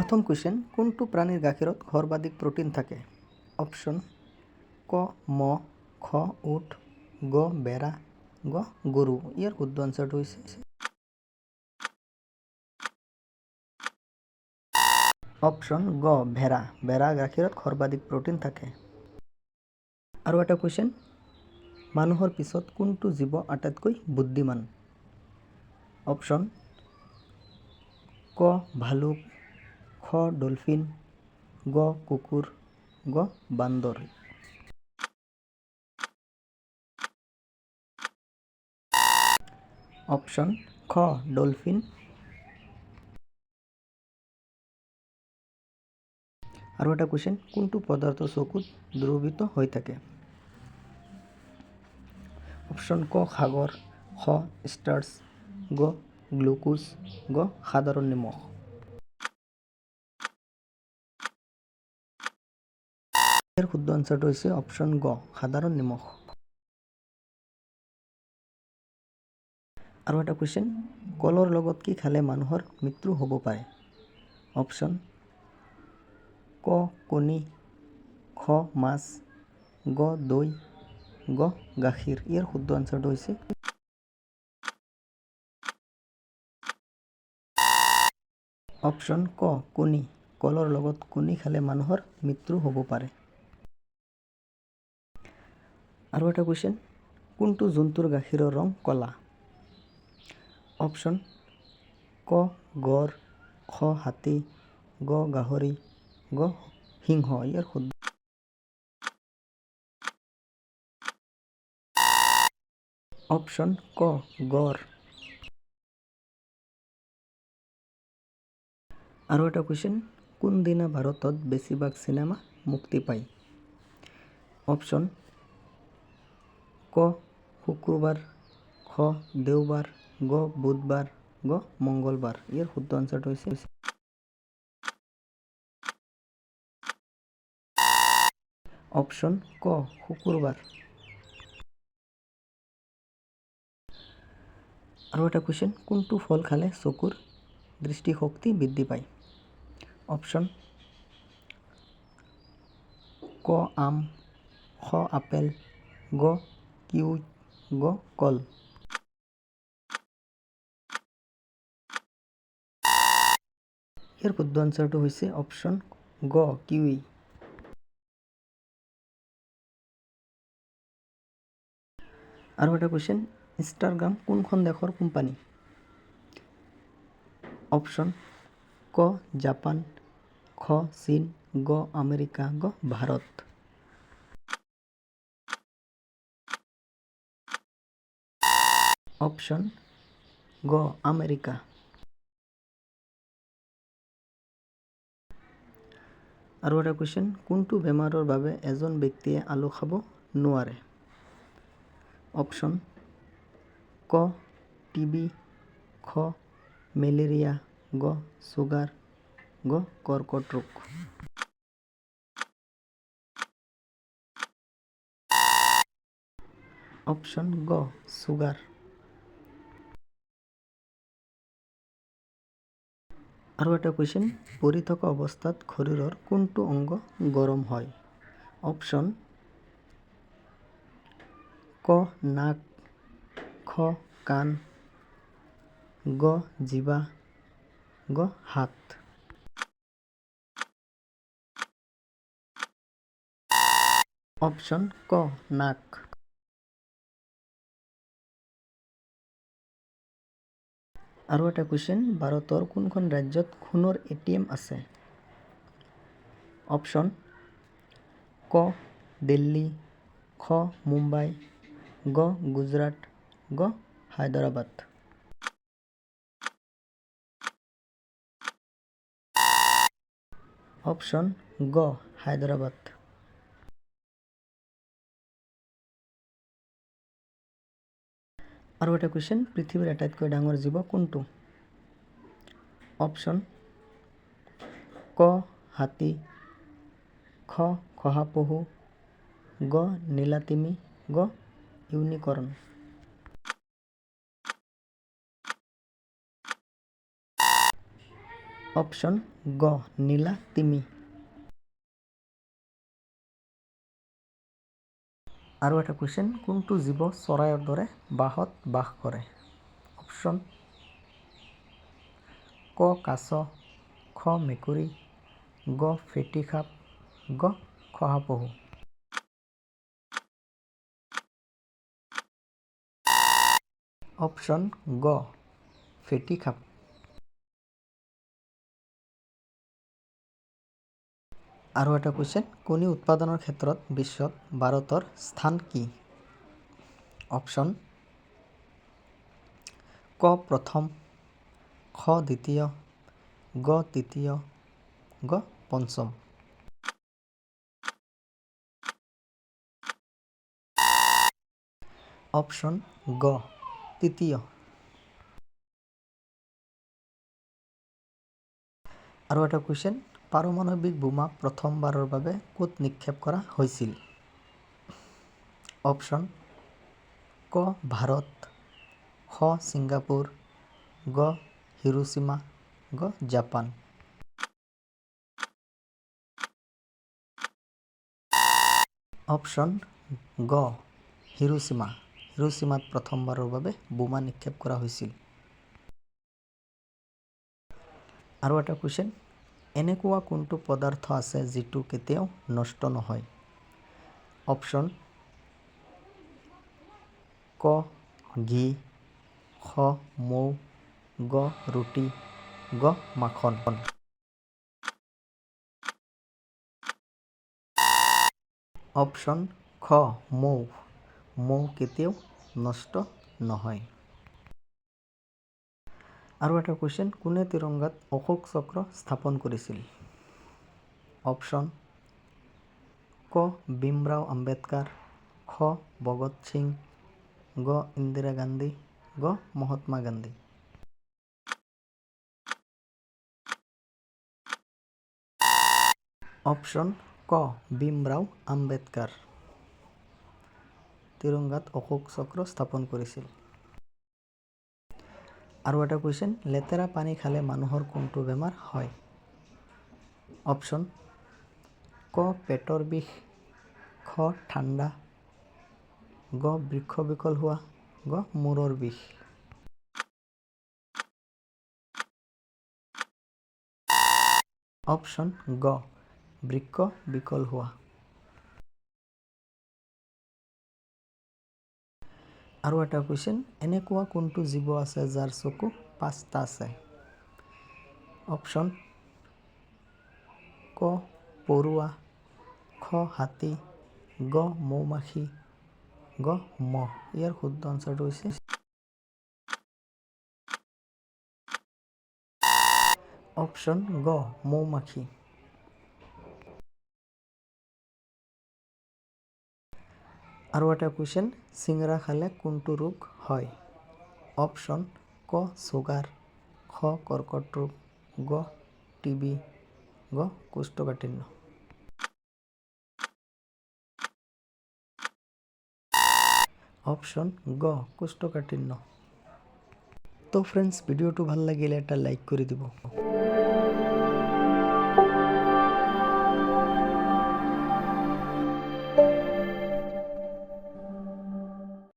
প্ৰথম কোয়েশ্চেন, কোনটো প্ৰাণীৰ গাখীৰত সৰ্বাধিক প্ৰটিন থাকে? অপশ্যন ক মহ, খ উট, গ বেড়া, গ গৰু। ইয়াৰ শুদ্ধ আনচাৰটো হৈছে অপশ্যন গ ভেড়া। ভেড়া গাখীৰত সৰ্বাধিক প্ৰটিন থাকে। আৰু এটা কুৱেশ্যন, মানুহৰ পিছত কোনটো জীৱ আটাইতকৈ বুদ্ধিমান? অপশ্যন ক ভালুক, খ ডলফিন, গ কুকুৰ, গ বান্দৰ। অপশ্যন খ ডলফিন। আৰু এটা কুৱেশ্যন, কোনটো পদাৰ্থ চকুত দ্ৰৱীভূত হৈ থাকে? অপশ্যন ক সাগৰ, খ ষ্টাৰ্চ, গ গ্লুকোজ, গ সাধাৰণ নিমখ। ইয়াৰ শুদ্ধ আনচাৰটো হৈছে অপশ্যন গ সাধাৰণ নিমখ। আৰু এটা কুৱেশ্যন, কলৰ লগত কি খালে মানুহৰ মৃত্যু হ'ব পাৰে? অপশ্যন ক কণী, খ মাছ, গ দৈ, গ গাখীৰ। ইয়াৰ শুদ্ধ আনচাৰটো হৈছে অপশ্যন ক কণী। কলৰ লগত কণী খালে মানুহৰ মৃত্যু হ'ব পাৰে। আৰু এটা কুৱেশ্যন, কোনটো জন্তুৰ গাখীৰৰ ৰং ক'লা? অপশ্যন ক গড়, খ হাতী, গ গাহৰি, গ সিংহ। ইয়াৰ শুদ্ধ অপশ্যন ক গড়। আৰু এটা কুৱেশ্যন, কোনদিনা ভাৰতত বেছিভাগ চিনেমা মুক্তি পায়? অপশ্যন ক শুক্ৰবাৰ, খ দেওবাৰ, গ বুধবাৰ, গ মঙ্গলবাৰ। ইয়াৰ শুদ্ধ আনচাৰটো হৈছে অপশ্যন ক শুক্ৰবাৰ। আৰু এটা কুৱেশ্যন, কোনটো ফল খালে চকুৰ দৃষ্টিশক্তি বৃদ্ধি পায়? অপশ্যন ক আম, খ আপেল, গ কিউই, গ কল। ইয়াৰ শুদ্ধ আনচাৰটো হৈছে অপশ্যন গ কিউই। আৰু এটা কুৱেশ্যন, ইনষ্টাগ্ৰাম কোনখন দেশৰ কোম্পানী? অপশ্যন ক জাপান, খ চীন, গ আমেৰিকা, গ ভাৰত। অপশ্যন গ আমেৰিকা। আৰু এটা কুৱেশ্যন, কোনটো বেমাৰৰ বাবে এজন ব্যক্তিয়ে আলু খাব নোৱাৰে? অপশ্যন ক টিবি, খ মেলেৰিয়া, গ ছুগাৰ, গ কৰ্কট ৰোগ। অপশ্যন গ ছুগাৰ। আৰু এটা কুৱেশ্যন, পৰি থকা অৱস্থাত শৰীৰৰ কোনটো অংগ গৰম হয়? অপশ্যন ক নাক, খ কাণ, গ জিভা, গ হাত। অপশ্যন ক নাক। আৰু এটা কুৱেশ্যন, ভাৰতৰ কোনখন ৰাজ্যত সোণৰ ATM আছে? অপশ্যন ক দিল্লী, খ মুম্বাই, গ গুজৰাট, গ হায়দৰাবাদ। অপশ্যন গ হায়দৰাবাদ। আৰু এটা কুৱেশ্যন, পৃথিৱীৰ আটাইতকৈ ডাঙৰ জীৱ কোনটো? অপশ্যন ক হাতী, খ শহাপহু, গ নীলাতিমি, গ ইউনিকৰ্ণ। অপশ্যন গ নীলা তিমি। আৰু এটা কুৱেশ্যন, কোনটো জীৱ চৰাইৰ দৰে বাঁহত বাস কৰে? অপশ্যন ক কাছ, খ মেকুৰী, গ ফেটি সাপ, গ শহাপহু। অপশ্যন গ ফেটি সাপ। আৰু এটা কুৱেশ্যন, কণী উৎপাদনৰ ক্ষেত্ৰত বিশ্বত ভাৰতৰ স্থান কি? অপশ্যন ক প্ৰথম, খ দ্বিতীয়, গ তৃতীয়, গ পঞ্চম। অপশ্যন গ তৃতীয়। আৰু এটা কুৱেশ্যন, পাৰমাণৱিক বোমা প্ৰথমবাৰৰ বাবে ক'ত নিক্ষেপ কৰা হৈছিল? অপশ্যন ক ভাৰত, খ ছিংগাপুৰ, গ হিৰোশ্বিমা, গ জাপান। অপশ্যন গ হিৰোশ্বিমা। হিৰোশ্বিমাত প্ৰথমবাৰৰ বাবে বোমা নিক্ষেপ কৰা হৈছিল। আৰু এটা কুৱেশ্যন, এনেকুৱা কোনটো পদাৰ্থ আছে যিটো কেতিয়াও নষ্ট নহয়? অপশ্যন ক ঘি, খ মৌ, গ ৰুটি, গ মাখন। অপশ্যন খ মৌ। মৌ কেতিয়াও নষ্ট নহয়। আৰু এটা কুৱেশ্যন, কোনে তিৰংগাত অশোক চক্ৰ স্থাপন কৰিছিল? অপশ্যন ক ভীমৰাও আম্বেদকাৰ, খ ভগত সিং, গ ইন্দিৰা গান্ধী, গ মহাত্মা গান্ধী। অপশ্যন ক ভীমৰাও আম্বেদকাৰ তিৰংগাত অশোক চক্ৰ স্থাপন কৰিছিল। আৰু এটা কুৱেশ্যন, লেতেৰা পানী খালে মানুহৰ কোনটো বেমাৰ হয়? অপশ্যন ক পেটৰ বিষ, খ ঠাণ্ডা, গ বৃক্ক বিকল হোৱা, গ মূৰৰ বিষ। অপশ্যন গ বৃক্ক বিকল হোৱা। আৰু এটা কুৱেশ্যন, এনেকুৱা কোনটো জীৱ আছে যাৰ চকু 5টা আছে? অপশ্যন ক পৰুৱা, খ হাতী, গ মৌমাখি, গ মহ। ইয়াৰ শুদ্ধ আনচাৰটো হৈছে অপশ্যন গ মৌমাখি। আৰু এটা কুৱেশ্যন, চিংৰা খালে কোনটো ৰোগ হয়? অপশ্যন ক ছুগাৰ, খ কৰ্কট ৰোগ, গ টিবি, গ কোষ্ঠকাঠিন্য। অপশ্যন গ কোষ্ঠকাঠিন্য। তো ফ্ৰেণ্ডছ, ভিডিঅ'টো ভাল লাগিলে এটা লাইক কৰি দিব।